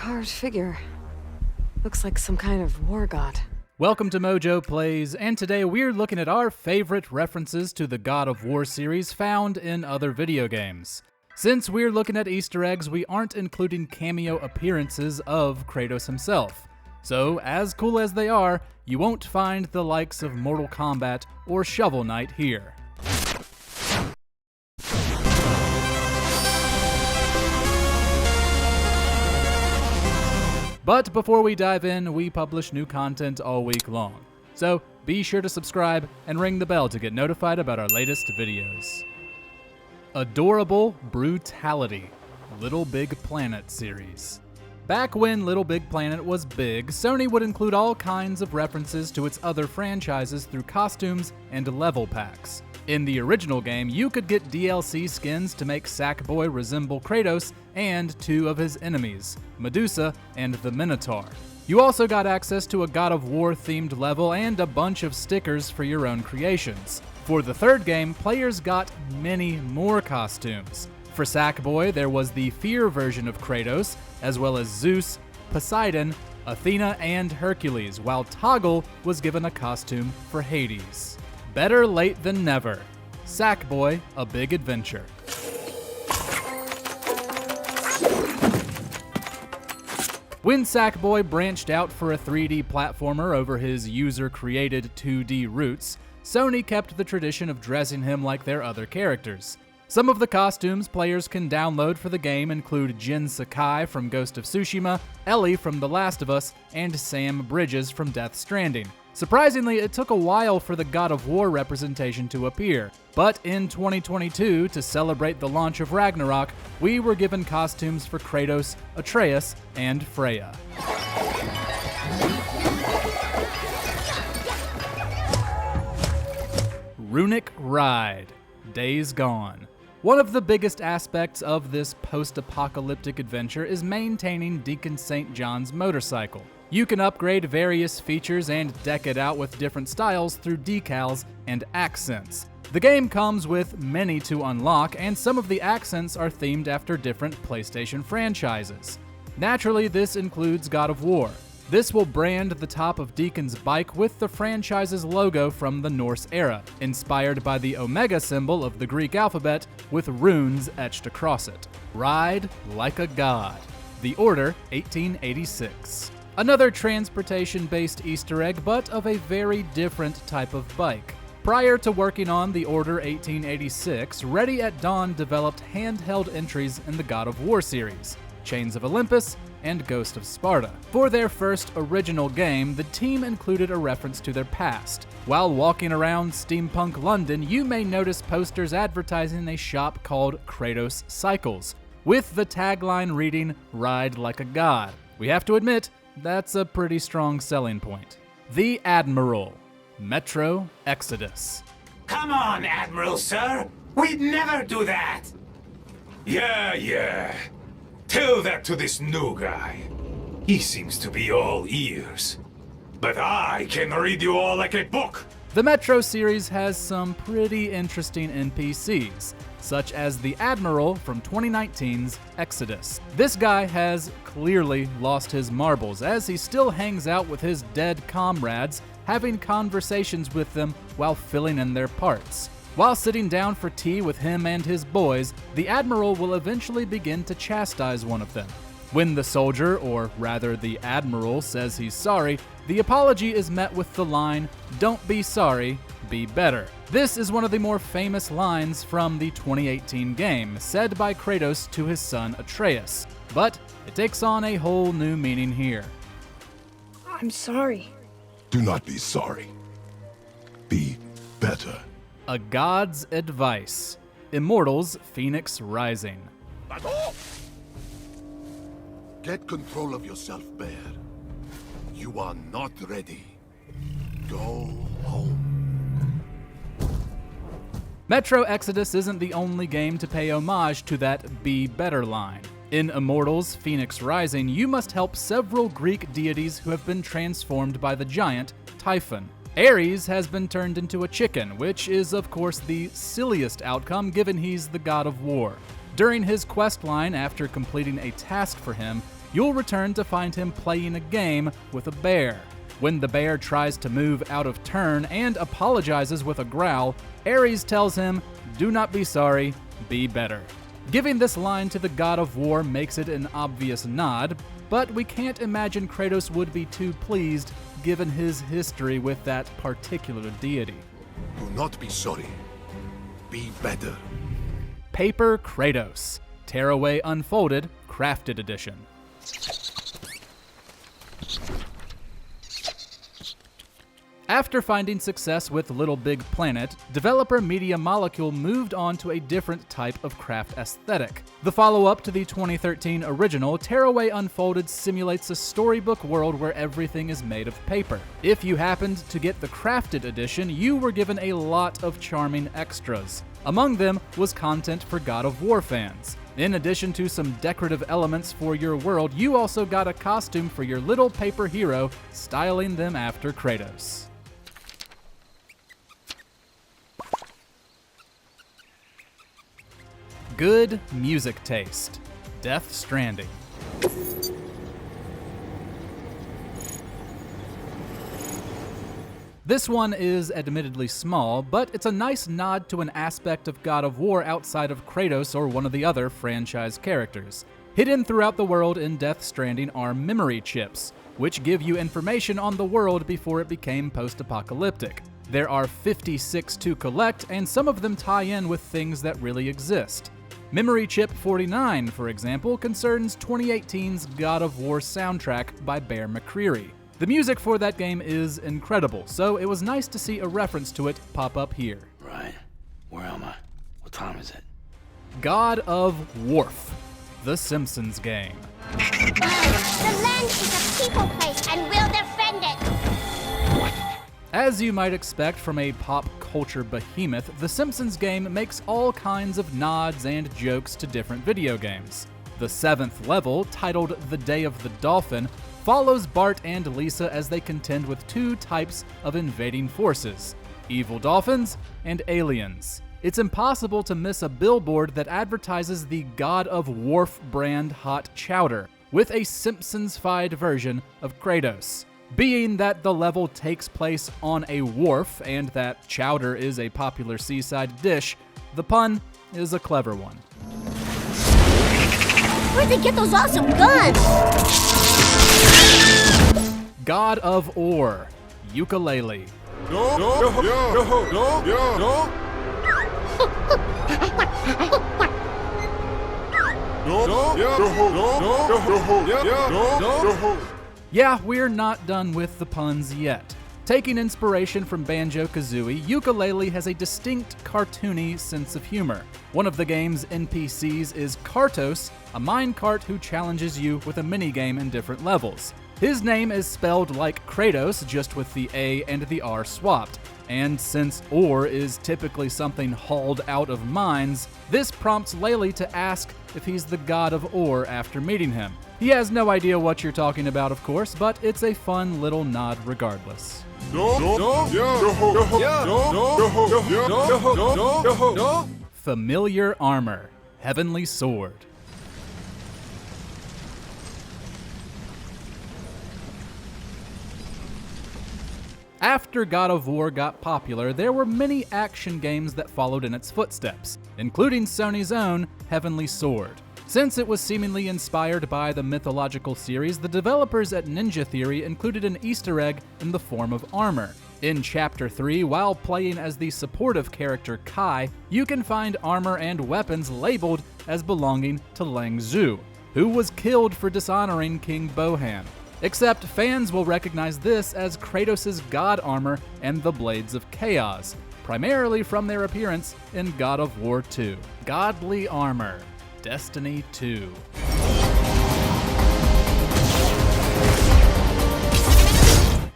carved figure. Looks like some kind of war god. Welcome to MojoPlays, and today we're looking at our favorite references to the God of War series found in other video games. Since we're looking at Easter eggs, we aren't including cameo appearances of Kratos himself. So, as cool as they are, you won't find the likes of Mortal Kombat or Shovel Knight here. But before we dive in, we publish new content all week long. So be sure to subscribe and ring the bell to get notified about our latest videos. Adorable Brutality, LittleBigPlanet series. Back when LittleBigPlanet was big, Sony would include all kinds of references to its other franchises through costumes and level packs. In the original game, you could get DLC skins to make Sackboy resemble Kratos and two of his enemies, Medusa and the Minotaur. You also got access to a God of War themed level and a bunch of stickers for your own creations. For the third game, players got many more costumes. For Sackboy, there was the Fear version of Kratos, as well as Zeus, Poseidon, Athena, and Hercules, while Toggle was given a costume for Hades. Better late than never. Sackboy, A Big Adventure. When Sackboy branched out for a 3D platformer over his user-created 2D roots, Sony kept the tradition of dressing him like their other characters. Some of the costumes players can download for the game include Jin Sakai from Ghost of Tsushima, Ellie from The Last of Us, and Sam Bridges from Death Stranding. Surprisingly, it took a while for the God of War representation to appear, but in 2022, to celebrate the launch of Ragnarok, we were given costumes for Kratos, Atreus, and Freya. Runic Ride, Days Gone. One of the biggest aspects of this post-apocalyptic adventure is maintaining Deacon St. John's motorcycle. You can upgrade various features and deck it out with different styles through decals and accents. The game comes with many to unlock, and some of the accents are themed after different PlayStation franchises. Naturally, this includes God of War. This will brand the top of Deacon's bike with the franchise's logo from the Norse era, inspired by the Omega symbol of the Greek alphabet with runes etched across it. Ride like a god. The Order, 1886. Another transportation-based Easter egg, but of a very different type of bike. Prior to working on the Order 1886, Ready at Dawn developed handheld entries in the God of War series, Chains of Olympus, and Ghost of Sparta. For their first original game, the team included a reference to their past. While walking around steampunk London, you may notice posters advertising a shop called Kratos Cycles, with the tagline reading, "Ride like a god." We have to admit, that's a pretty strong selling point. The Admiral, Metro Exodus. Come on, Admiral, sir. We'd never do that. Yeah. Tell that to this new guy. He seems to be all ears. But I can read you all like a book. The Metro series has some pretty interesting NPCs, such as the Admiral from 2019's Exodus. This guy has clearly lost his marbles, as he still hangs out with his dead comrades, having conversations with them while filling in their parts. While sitting down for tea with him and his boys, the Admiral will eventually begin to chastise one of them. When the soldier, or rather the Admiral, says he's sorry, the apology is met with the line, "Don't be sorry, be better." This is one of the more famous lines from the 2018 game, said by Kratos to his son Atreus, but it takes on a whole new meaning here. I'm sorry. Do not be sorry. Be better. A God's Advice, Immortals Phoenix Rising. Get control of yourself, Bear. You are not ready. Go home. Metro Exodus isn't the only game to pay homage to that Be Better line. In Immortals Phoenix Rising, you must help several Greek deities who have been transformed by the giant Typhon. Ares has been turned into a chicken, which is of course the silliest outcome given he's the god of war. During his questline after completing a task for him, you'll return to find him playing a game with a bear. When the bear tries to move out of turn and apologizes with a growl, Ares tells him, "Do not be sorry, be better." Giving this line to the god of war makes it an obvious nod, but we can't imagine Kratos would be too pleased given his history with that particular deity. Do not be sorry. Be better. Paper Kratos, Tearaway Unfolded, Crafted Edition. After finding success with LittleBigPlanet, developer Media Molecule moved on to a different type of craft aesthetic. The follow-up to the 2013 original, Tearaway Unfolded simulates a storybook world where everything is made of paper. If you happened to get the Crafted Edition, you were given a lot of charming extras. Among them was content for God of War fans. In addition to some decorative elements for your world, you also got a costume for your little paper hero, styling them after Kratos. Good music taste. Death Stranding. This one is admittedly small, but it's a nice nod to an aspect of God of War outside of Kratos or one of the other franchise characters. Hidden throughout the world in Death Stranding are memory chips, which give you information on the world before it became post-apocalyptic. There are 56 to collect, and some of them tie in with things that really exist. Memory Chip 49, for example, concerns 2018's God of War soundtrack by Bear McCreary. The music for that game is incredible, so it was nice to see a reference to it pop up here. Right. Where am I? What time is it? God of Wharf, the Simpsons game. The land is a people place, and we'll defend it! As you might expect from a pop culture behemoth, the Simpsons game makes all kinds of nods and jokes to different video games. The 7th level, titled The Day of the Dolphin, follows Bart and Lisa as they contend with two types of invading forces, evil dolphins and aliens. It's impossible to miss a billboard that advertises the God of Wharf brand hot chowder, with a Simpsons-fied version of Kratos. Being that the level takes place on a wharf and that chowder is a popular seaside dish, the pun is a clever one. Where'd they get those awesome guns? God of Ore, Ukulele. Yeah, we're not done with the puns yet. Taking inspiration from Banjo-Kazooie, Ukulele has a distinct cartoony sense of humor. One of the game's NPCs is Kratos, a minecart who challenges you with a minigame in different levels. His name is spelled like Kratos, just with the A and the R swapped. And since ore is typically something hauled out of mines, this prompts Laylee to ask if he's the god of ore after meeting him. He has no idea what you're talking about, of course, but it's a fun little nod regardless. Familiar Armor, Heavenly Sword. After God of War got popular, there were many action games that followed in its footsteps, including Sony's own Heavenly Sword. Since it was seemingly inspired by the mythological series, the developers at Ninja Theory included an Easter egg in the form of armor. In Chapter 3, while playing as the supportive character Kai, you can find armor and weapons labeled as belonging to Lang Zhu, who was killed for dishonoring King Bohan. Except fans will recognize this as Kratos' god armor and the Blades of Chaos, primarily from their appearance in God of War 2. Godly Armor, Destiny 2.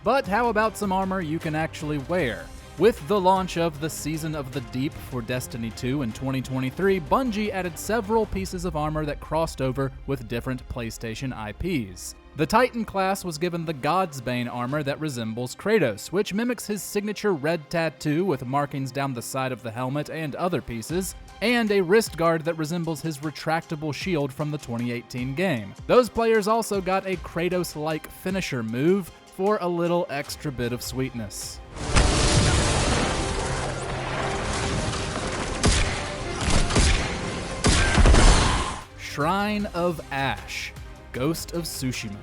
But how about some armor you can actually wear? With the launch of the Season of the Deep for Destiny 2 in 2023, Bungie added several pieces of armor that crossed over with different PlayStation IPs. The Titan class was given the Godsbane armor that resembles Kratos, which mimics his signature red tattoo with markings down the side of the helmet and other pieces. and a wrist guard that resembles his retractable shield from the 2018 game. Those players also got a Kratos-like finisher move for a little extra bit of sweetness. Shrine of Ash, Ghost of Tsushima.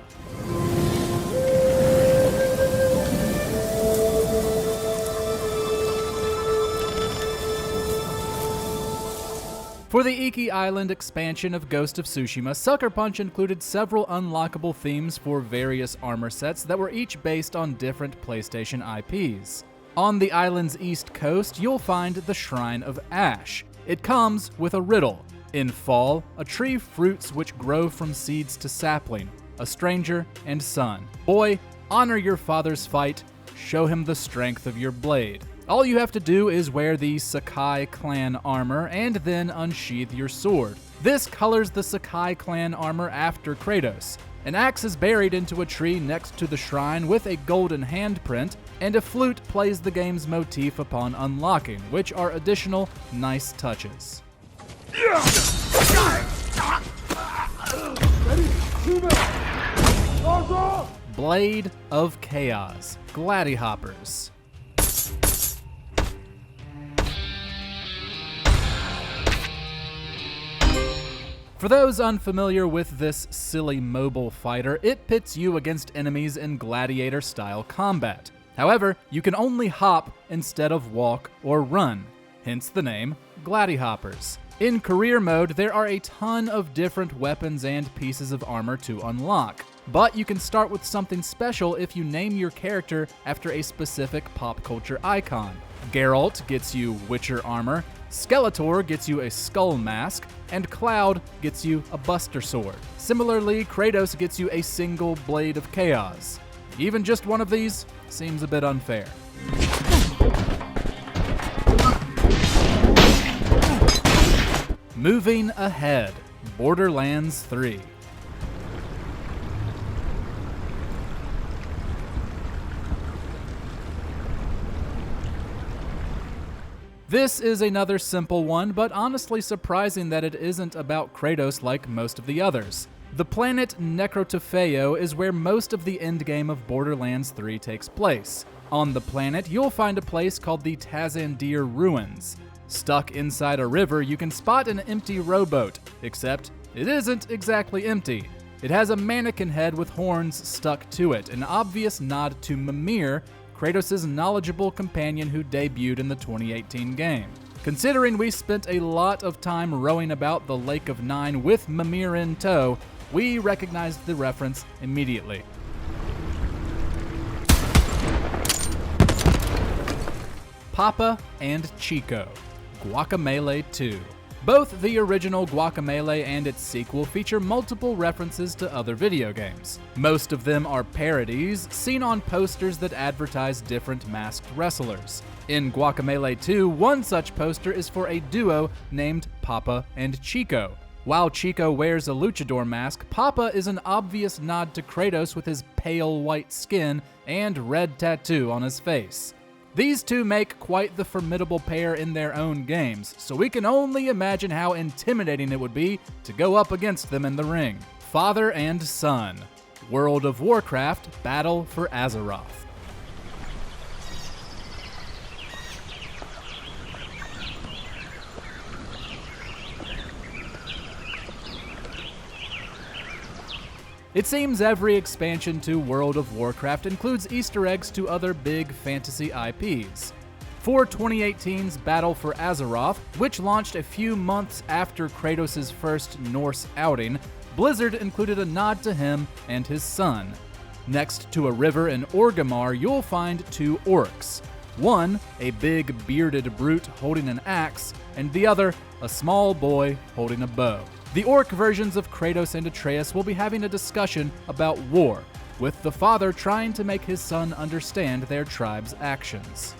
For the Iki Island expansion of Ghost of Tsushima, Sucker Punch included several unlockable themes for various armor sets that were each based on different PlayStation IPs. On the island's east coast, you'll find the Shrine of Ash. It comes with a riddle. In fall, a tree fruits which grow from seeds to sapling, a stranger and son. Boy, honor your father's fight, show him the strength of your blade. All you have to do is wear the Sakai clan armor and then unsheath your sword. This colors the Sakai clan armor after Kratos. An axe is buried into a tree next to the shrine with a golden handprint, and a flute plays the game's motif upon unlocking, which are additional nice touches. Blade of Chaos, Gladihoppers. For those unfamiliar with this silly mobile fighter, it pits you against enemies in gladiator-style combat. However, you can only hop instead of walk or run, hence the name Gladihoppers. In career mode, there are a ton of different weapons and pieces of armor to unlock, but you can start with something special if you name your character after a specific pop culture icon. Geralt gets you Witcher armor, Skeletor gets you a skull mask, and Cloud gets you a Buster Sword. Similarly, Kratos gets you a single Blade of Chaos. Even just one of these seems a bit unfair. Moving ahead, Borderlands 3. This is another simple one, but honestly surprising that it isn't about Kratos like most of the others. The planet Necrotofeo is where most of the endgame of Borderlands 3 takes place. On the planet, you'll find a place called the Tazandir Ruins. Stuck inside a river, you can spot an empty rowboat, except it isn't exactly empty. It has a mannequin head with horns stuck to it, an obvious nod to Mimir, Kratos' knowledgeable companion who debuted in the 2018 game. Considering we spent a lot of time rowing about the Lake of Nine with Mimir in tow, we recognized the reference immediately. Papa and Chico, Guacamelee 2. Both the original Guacamelee and its sequel feature multiple references to other video games. Most of them are parodies, seen on posters that advertise different masked wrestlers. In Guacamelee 2, one such poster is for a duo named Papa and Chico. While Chico wears a Luchador mask, Papa is an obvious nod to Kratos with his pale white skin and red tattoo on his face. These two make quite the formidable pair in their own games, so we can only imagine how intimidating it would be to go up against them in the ring. Father and Son, World of Warcraft, Battle for Azeroth. It seems every expansion to World of Warcraft includes Easter eggs to other big fantasy IPs. For 2018's Battle for Azeroth, which launched a few months after Kratos' first Norse outing, Blizzard included a nod to him and his son. Next to a river in Orgrimmar, you'll find two orcs. One, a big bearded brute holding an axe, and the other, a small boy holding a bow. The orc versions of Kratos and Atreus will be having a discussion about war, with the father trying to make his son understand their tribe's actions.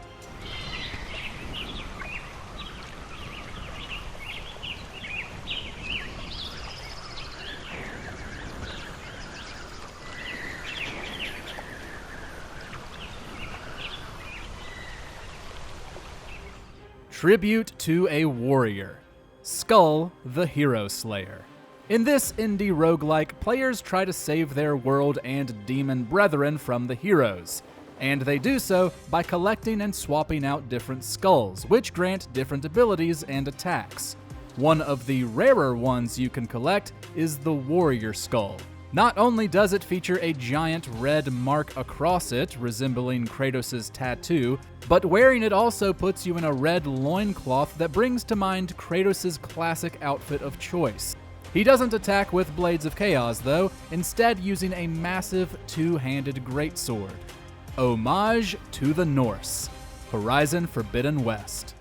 Tribute to a Warrior, Skull the Hero Slayer. In this indie roguelike, players try to save their world and demon brethren from the heroes, and they do so by collecting and swapping out different skulls, which grant different abilities and attacks. One of the rarer ones you can collect is the Warrior Skull. Not only does it feature a giant red mark across it, resembling Kratos' tattoo, but wearing it also puts you in a red loincloth that brings to mind Kratos' classic outfit of choice. He doesn't attack with Blades of Chaos though, instead using a massive two-handed greatsword. Homage to the Norse. Horizon Forbidden West.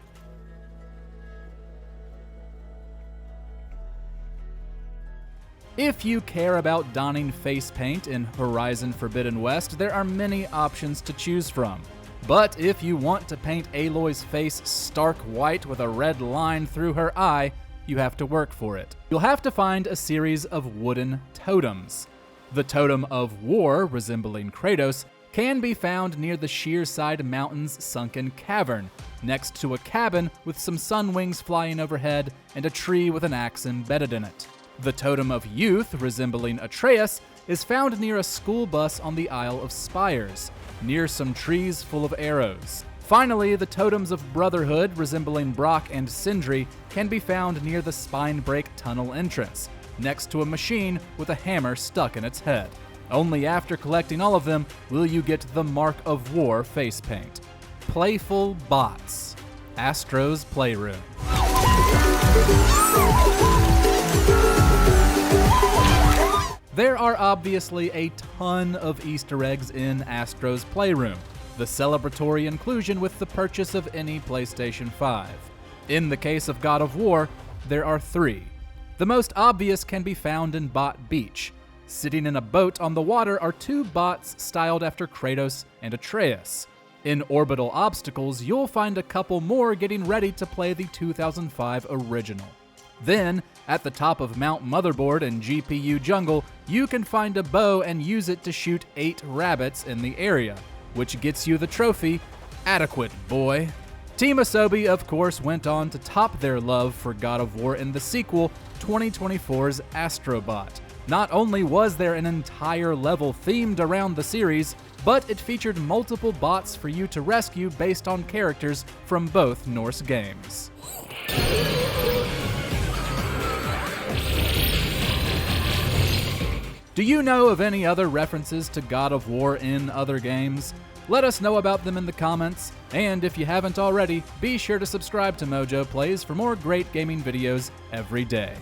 If you care about donning face paint in Horizon Forbidden West, there are many options to choose from. But if you want to paint Aloy's face stark white with a red line through her eye, you have to work for it. You'll have to find a series of wooden totems. The Totem of War, resembling Kratos, can be found near the Shearside Mountains sunken cavern, next to a cabin with some sun wings flying overhead and a tree with an axe embedded in it. The Totem of Youth, resembling Atreus, is found near a school bus on the Isle of Spires, near some trees full of arrows. Finally, the Totems of Brotherhood, resembling Brock and Sindri, can be found near the Spinebreak Tunnel entrance, next to a machine with a hammer stuck in its head. Only after collecting all of them will you get the Mark of War face paint. Playful Bots. Astro's Playroom. There are obviously a ton of Easter eggs in Astro's Playroom, the celebratory inclusion with the purchase of any PlayStation 5. In the case of God of War, there are 3. The most obvious can be found in Bot Beach. Sitting in a boat on the water are 2 bots styled after Kratos and Atreus. In Orbital Obstacles, you'll find a couple more getting ready to play the 2005 original. Then, at the top of Mount Motherboard in GPU Jungle, you can find a bow and use it to shoot 8 rabbits in the area, which gets you the trophy, Adequate Boy. Team Asobi, of course, went on to top their love for God of War in the sequel, 2024's Astrobot. Not only was there an entire level themed around the series, but it featured multiple bots for you to rescue based on characters from both Norse games. Do you know of any other references to God of War in other games? Let us know about them in the comments, and if you haven't already, be sure to subscribe to MojoPlays for more great gaming videos every day.